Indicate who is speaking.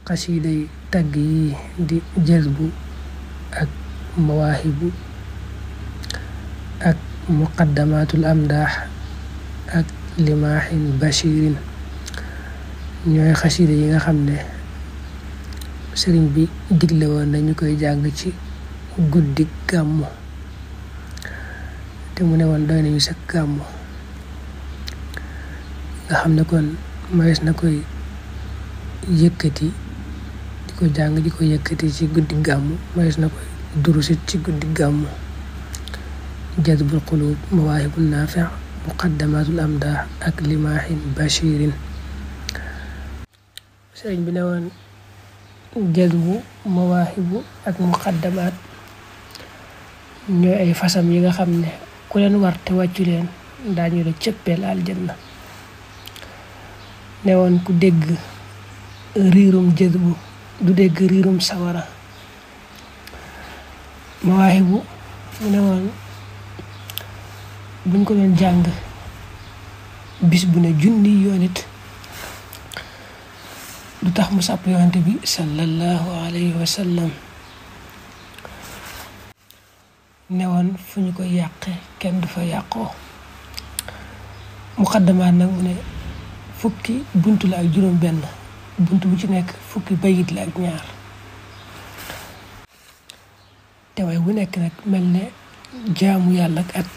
Speaker 1: xasida yi tagg yi di jazbu ak mawaahibu ak muqaddamatul amdaax ak limaahin bashirin ñooy xasida yi nga xam ne sëriñ bi digle woon nañu koy jàng ci guddi gàmmu te mu ne woon doy nañu sa gàmmu nga xam ne kon mayees na koy yëkkati di ko jàng di ko yëkkati ci guddi gàmmu mayees na koy durusit ci guddi gàmmu jazbul qulub mawaahibun naafi' muqaddamatul amdaax ak limaahin bashirin sëriñ bi ne woon jazbu mawaahibu ak muqaddamaat ñooy ay fasam yi nga xam ne ku leen war te wàccu leen daañu la cëppeel aljanna ne woon ku dégg riirum jazbu du dégg riirum sawara mawaahibu mu ne woon buñ ko doon jàng bis bu ne junni yoon it du tax mu sàpp yonent bi sallallahu alayhi wa sallam ne woon fu ñu koy yàqe kenn du fa yàqoo muqaddamaat nag mu ne fukki buntu la ak juróom benn buntu bu ci nekk fukki bayit la ak ñaar te way bu nekk nag mel ne jaamu yàlla ak at